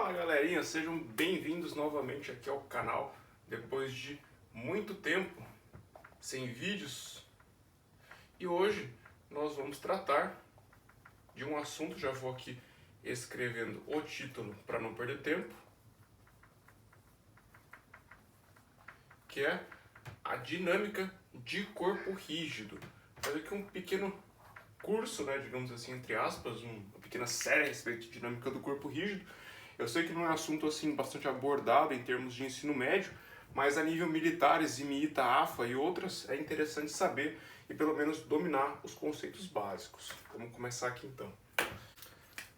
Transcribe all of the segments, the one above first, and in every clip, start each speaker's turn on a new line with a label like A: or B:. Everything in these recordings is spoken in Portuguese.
A: Fala galerinha, sejam bem-vindos novamente aqui ao canal. Depois de muito tempo sem vídeos. E hoje nós vamos tratar de um assunto, já vou aqui escrevendo o título para não perder tempo, que é a dinâmica de corpo rígido. Fazer aqui um pequeno curso, né, digamos assim, entre aspas, uma pequena série a respeito de dinâmica do corpo rígido. Eu sei que não é um assunto assim bastante abordado em termos de ensino médio, mas a nível militares, IMITA, AFA e outras, é interessante saber e pelo menos dominar os conceitos básicos. Vamos começar aqui então.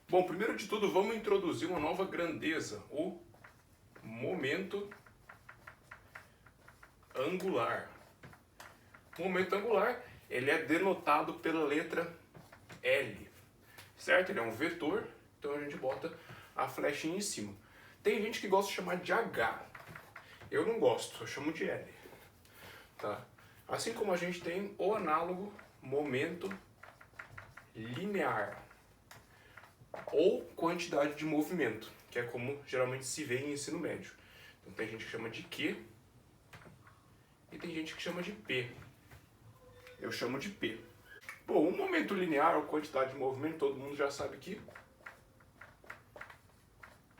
A: Bom, primeiro de tudo, vamos introduzir uma nova grandeza, o momento angular. O momento angular, ele é denotado pela letra L, certo? Ele é um vetor, então a gente bota a flechinha em cima. Tem gente que gosta de chamar de H. Eu não gosto, eu chamo de L. Tá? Assim como a gente tem o análogo momento linear ou quantidade de movimento, que é como geralmente se vê em ensino médio. Então tem gente que chama de Q e tem gente que chama de P. Eu chamo de P. Bom, o momento linear ou quantidade de movimento, todo mundo já sabe que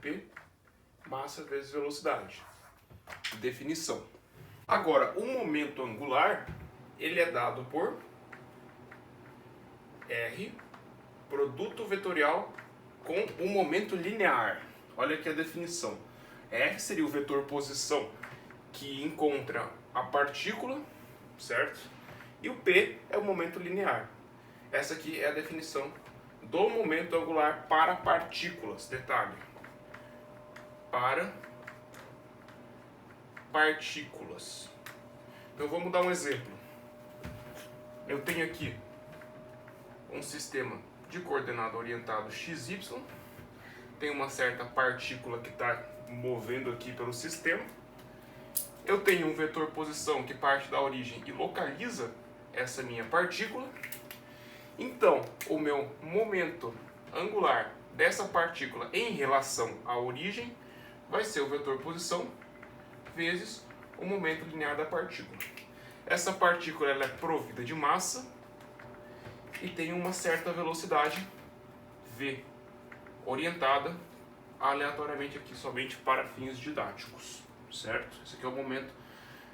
A: P, massa vezes velocidade. Definição. Agora, o momento angular, ele é dado por R, produto vetorial com o momento linear. Olha aqui a definição. R seria o vetor posição que encontra a partícula, certo? E o P é o momento linear. Essa aqui é a definição do momento angular para partículas. Detalhe. Para partículas. Então vamos dar um exemplo. Eu tenho aqui um sistema de coordenada orientado XY. Tem uma certa partícula que está movendo aqui pelo sistema. Eu tenho um vetor posição que parte da origem e localiza essa minha partícula. Então, o meu momento angular dessa partícula em relação à origem vai ser o vetor posição vezes o momento linear da partícula. Essa partícula ela é provida de massa e tem uma certa velocidade v, orientada aleatoriamente aqui somente para fins didáticos, certo? Esse aqui é o momento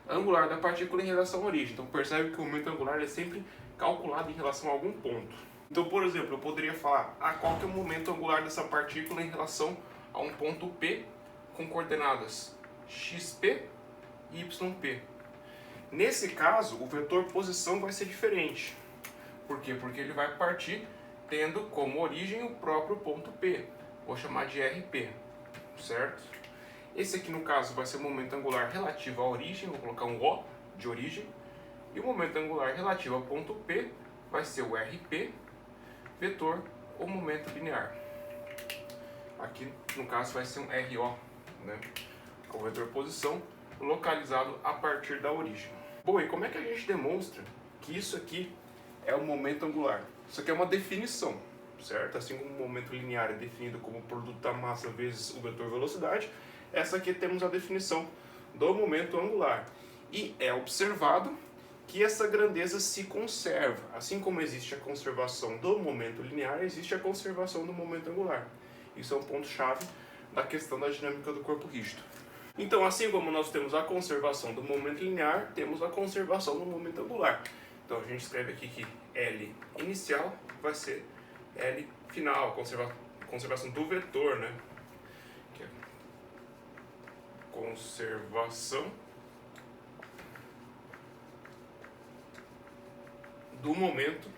A: angular da partícula em relação à origem. Então percebe que o momento angular é sempre calculado em relação a algum ponto. Então, por exemplo, eu poderia falar qual que é o momento angular dessa partícula em relação a um ponto P com coordenadas xp e yp. Nesse caso, o vetor posição vai ser diferente. Por quê? Porque ele vai partir tendo como origem o próprio ponto P. Vou chamar de RP, certo? Esse aqui, no caso, vai ser o momento angular relativo à origem. Vou colocar um O de origem. E o momento angular relativo ao ponto P vai ser o RP, vetor ou momento linear. Aqui, no caso, vai ser um RO, né? O vetor posição localizado a partir da origem. Bom, e como é que a gente demonstra que isso aqui é o momento angular? Isso aqui é uma definição, certo? Assim como o momento linear é definido como o produto da massa vezes o vetor velocidade, essa aqui temos a definição do momento angular. E é observado que essa grandeza se conserva. Assim como existe a conservação do momento linear, existe a conservação do momento angular. Isso é um ponto-chave da questão da dinâmica do corpo rígido. Então, assim como nós temos a conservação do momento linear, temos a conservação do momento angular. Então, a gente escreve aqui que L inicial vai ser L final, conservação do vetor, né? Que é conservação do momento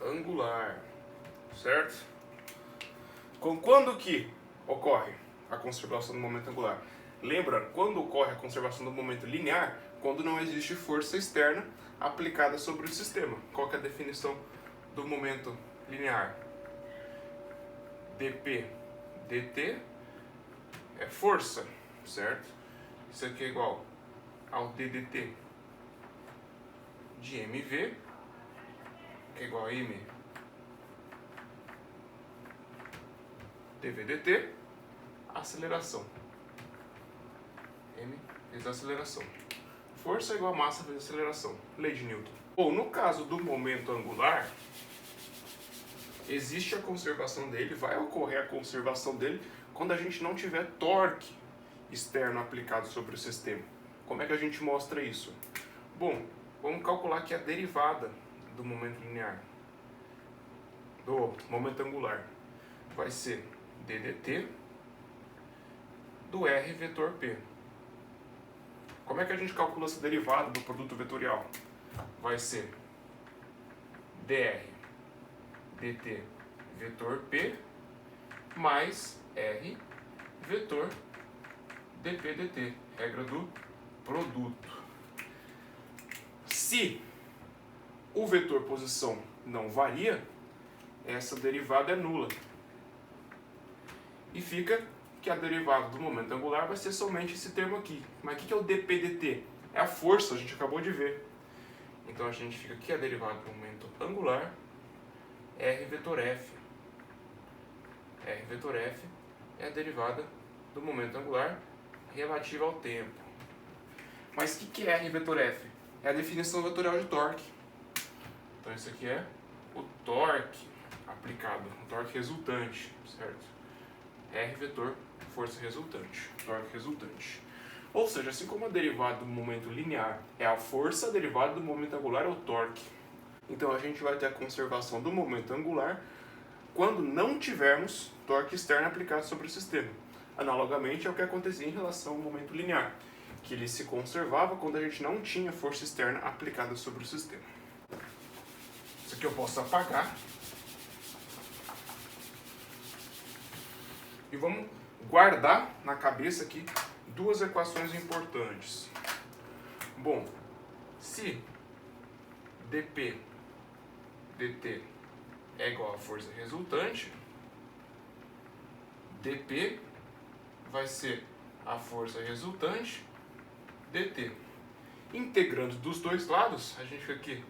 A: angular, certo? Quando que ocorre a conservação do momento angular? Lembra, quando ocorre a conservação do momento linear? Quando não existe força externa aplicada sobre o sistema. Qual que é a definição do momento linear? dp dt é força, certo? Isso aqui é igual ao ddt de mv, que é igual a m dv dt, aceleração. M vezes a aceleração. Força é igual a massa vezes aceleração. Lei de Newton. Bom, no caso do momento angular, existe a conservação dele, vai ocorrer a conservação dele quando a gente não tiver torque externo aplicado sobre o sistema. Como é que a gente mostra isso? Bom, vamos calcular aqui a derivada do momento linear, do momento angular. Vai ser ddt do r vetor p. Como é que a gente calcula essa derivada do produto vetorial? Vai ser dr dt vetor p mais r vetor dp dt, regra do produto. Se o vetor posição não varia, essa derivada é nula. E fica que a derivada do momento angular vai ser somente esse termo aqui. Mas o que é o dp dt? É a força, a gente acabou de ver. Então a gente fica aqui a derivada do momento angular, r vetor f. R vetor f é a derivada do momento angular relativa ao tempo. Mas o que é r vetor f? É a definição vetorial de torque. Então isso aqui é o torque aplicado, o torque resultante, certo? R vetor, força resultante, torque resultante. Ou seja, assim como a derivada do momento linear é a força, a derivada do momento angular é o torque. Então a gente vai ter a conservação do momento angular quando não tivermos torque externo aplicado sobre o sistema. Analogamente ao que acontecia em relação ao momento linear, que ele se conservava quando a gente não tinha força externa aplicada sobre o sistema. Isso aqui eu posso apagar. E vamos guardar na cabeça aqui duas equações importantes. Bom, se dp dt é igual à força resultante, dp vai ser a força resultante dt. Integrando dos dois lados, a gente fica aqui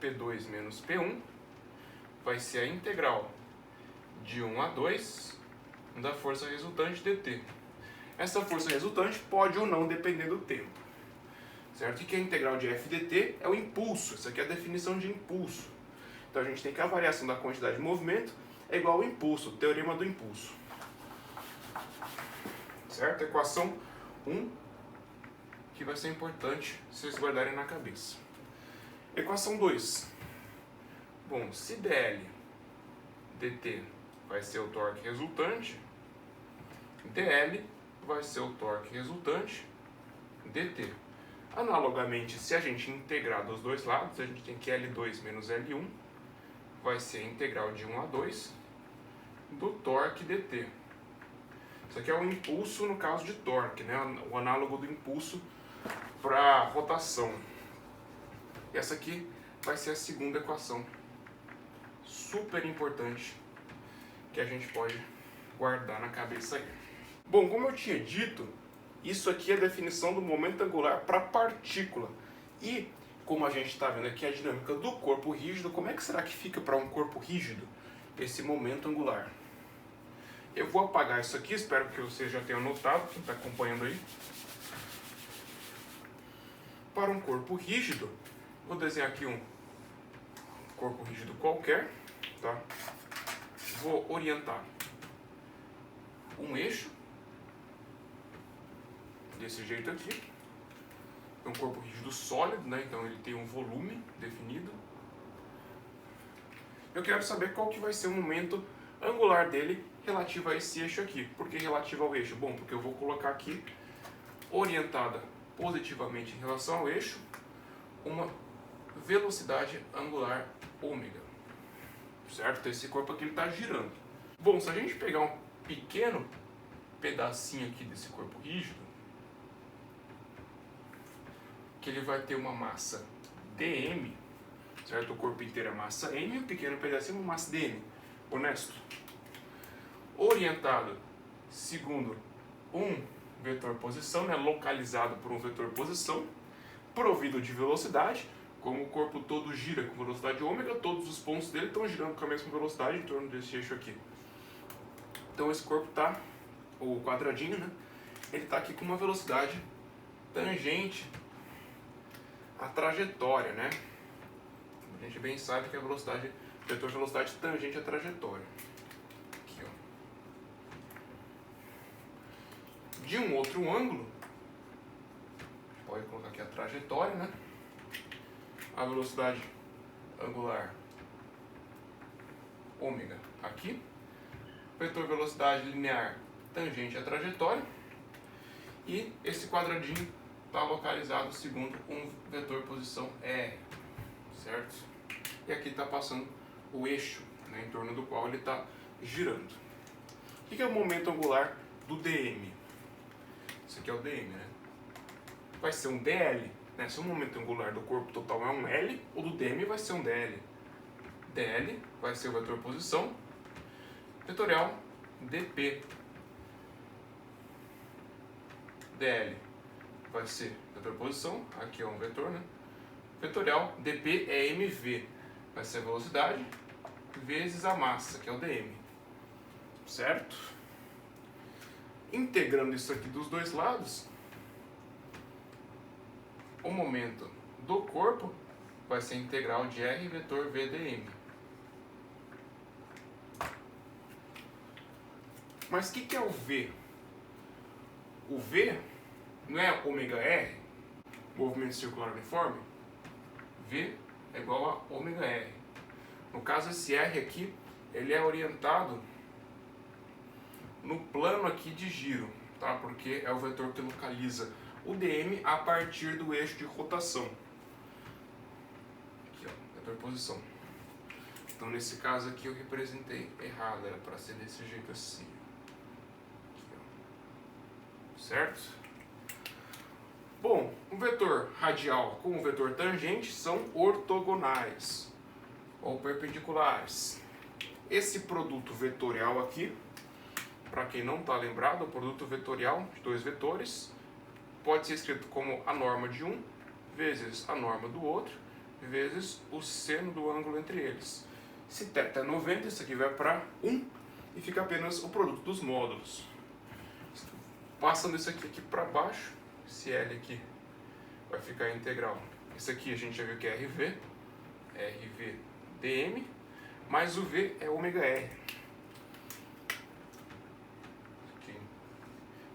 A: P2 menos P1 vai ser a integral de 1 a 2 da força resultante dt. Essa força resultante pode ou não depender do tempo. Certo? E que a integral de f dt é o impulso. Essa aqui é a definição de impulso. Então a gente tem que a variação da quantidade de movimento é igual ao impulso, o teorema do impulso. Certo? Equação 1, que vai ser importante vocês guardarem na cabeça. Equação 2. Bom, se dl dt vai ser o torque resultante, dl vai ser o torque resultante dt. Analogamente, se a gente integrar dos dois lados, a gente tem que L2 menos L1 vai ser a integral de 1 a 2 do torque dt. Isso aqui é o impulso no caso de torque, né? O análogo do impulso para rotação. E essa aqui vai ser a segunda equação, super importante, que a gente pode guardar na cabeça aí. Bom, como eu tinha dito, isso aqui é a definição do momento angular para partícula. E, como a gente está vendo aqui a dinâmica do corpo rígido, como é que será que fica para um corpo rígido esse momento angular? Eu vou apagar isso aqui, espero que você já tenha notado, quem está acompanhando aí. Para um corpo rígido, vou desenhar aqui um corpo rígido qualquer, tá? Vou orientar um eixo, desse jeito aqui. É um corpo rígido sólido, né? Então ele tem um volume definido. Eu quero saber qual que vai ser o momento angular dele relativo a esse eixo aqui. Por que relativo ao eixo? Bom, porque eu vou colocar aqui, orientada positivamente em relação ao eixo, uma velocidade angular ômega. Certo? Esse corpo aqui está girando. Bom, se a gente pegar um pequeno pedacinho aqui desse corpo rígido, que ele vai ter uma massa dm, certo? O corpo inteiro é massa m e um pequeno pedacinho é uma massa dm. Honesto? Orientado segundo um vetor posição, né? Localizado por um vetor posição, provido de velocidade. Como o corpo todo gira com velocidade ômega, todos os pontos dele estão girando com a mesma velocidade em torno desse eixo aqui. Então esse corpo tá, o quadradinho, né? Ele tá aqui com uma velocidade tangente à trajetória, né? A gente bem sabe que a velocidade, vetor de velocidade tangente à trajetória. Aqui, ó. De um outro ângulo, pode colocar aqui a trajetória, né? A velocidade angular ômega aqui. Vetor velocidade linear tangente à trajetória. E esse quadradinho está localizado segundo um vetor posição R, certo? E aqui está passando o eixo, né, em torno do qual ele está girando. O que é o momento angular do DM? Isso aqui é o DM, né? Vai ser um DL, né? Se o momento angular do corpo total é um L, o do DM vai ser um DL. DL vai ser o vetor posição, vetorial DP. DL vai ser vetor posição, aqui é um vetor, né? Vetorial DP é MV, vai ser a velocidade vezes a massa, que é o DM, certo? Integrando isso aqui dos dois lados, o momento do corpo vai ser integral de R vetor VDM. Mas o que é o V? O V não é ômega R, movimento circular uniforme? V é igual a ômega R. No caso, esse R aqui, ele é orientado no plano aqui de giro, tá? Porque é o vetor que localiza o DM a partir do eixo de rotação. Aqui, ó, vetor posição. Então, nesse caso aqui, eu representei errado, era para ser desse jeito assim. Certo? Bom, o vetor radial com o vetor tangente são ortogonais ou perpendiculares. Esse produto vetorial aqui, para quem não está lembrado, o produto vetorial de dois vetores pode ser escrito como a norma de um vezes a norma do outro vezes o seno do ângulo entre eles. Se θ é 90, isso aqui vai para 1 e fica apenas o produto dos módulos. Passando isso aqui para baixo, esse L aqui vai ficar integral. Esse aqui a gente já viu que é RV, RV mais o V é ômega R. Aqui,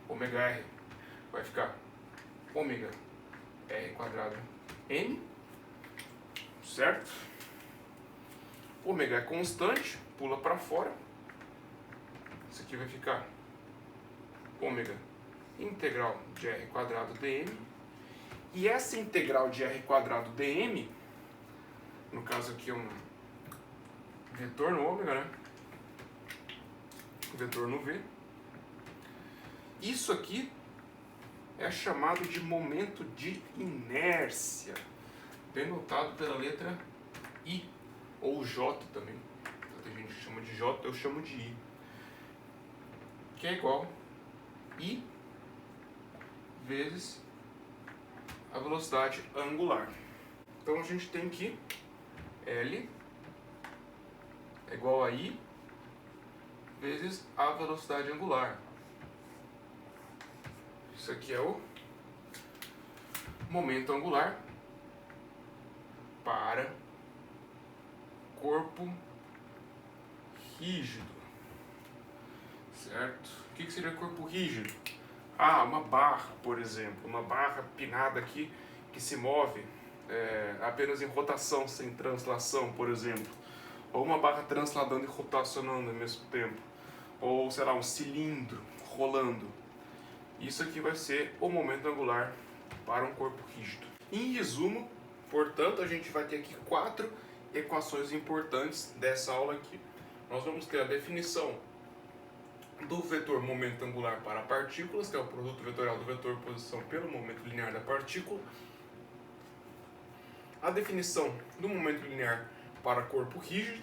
A: ômega R vai ficar ômega R quadrado N, certo? Ômega é constante, pula para fora. Isso aqui vai ficar ômega integral de R quadrado dm. E essa integral de R quadrado dm, no caso aqui é um vetor no ômega, né? Vetor no V. Isso aqui é chamado de momento de inércia, denotado pela letra I, ou J também. Tem gente que chama de J, eu chamo de I. Que é igual I vezes a velocidade angular. Então a gente tem que L é igual a I vezes a velocidade angular. Isso aqui é o momento angular para corpo rígido, certo? O que seria corpo rígido? Ah, uma barra, por exemplo, uma barra pinada aqui que se move apenas em rotação, sem translação, por exemplo. Ou uma barra transladando e rotacionando ao mesmo tempo. Ou, sei lá, um cilindro rolando. Isso aqui vai ser o momento angular para um corpo rígido. Em resumo, portanto, a gente vai ter aqui 4 equações importantes dessa aula aqui. Nós vamos ter a definição do vetor momento angular para partículas, que é o produto vetorial do vetor posição pelo momento linear da partícula. A definição do momento linear para corpo rígido,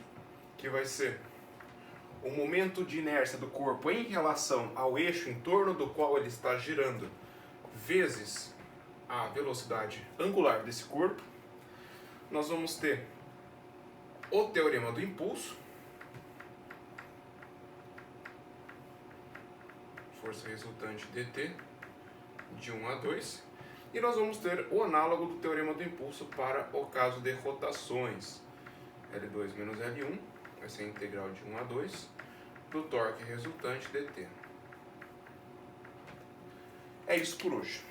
A: que vai ser o momento de inércia do corpo em relação ao eixo em torno do qual ele está girando, vezes a velocidade angular desse corpo. Nós vamos ter o teorema do impulso, força resultante dt de 1 a 2. E nós vamos ter o análogo do teorema do impulso para o caso de rotações. L2 menos L1 vai ser a integral de 1 a 2 do torque resultante dt. É isso por hoje.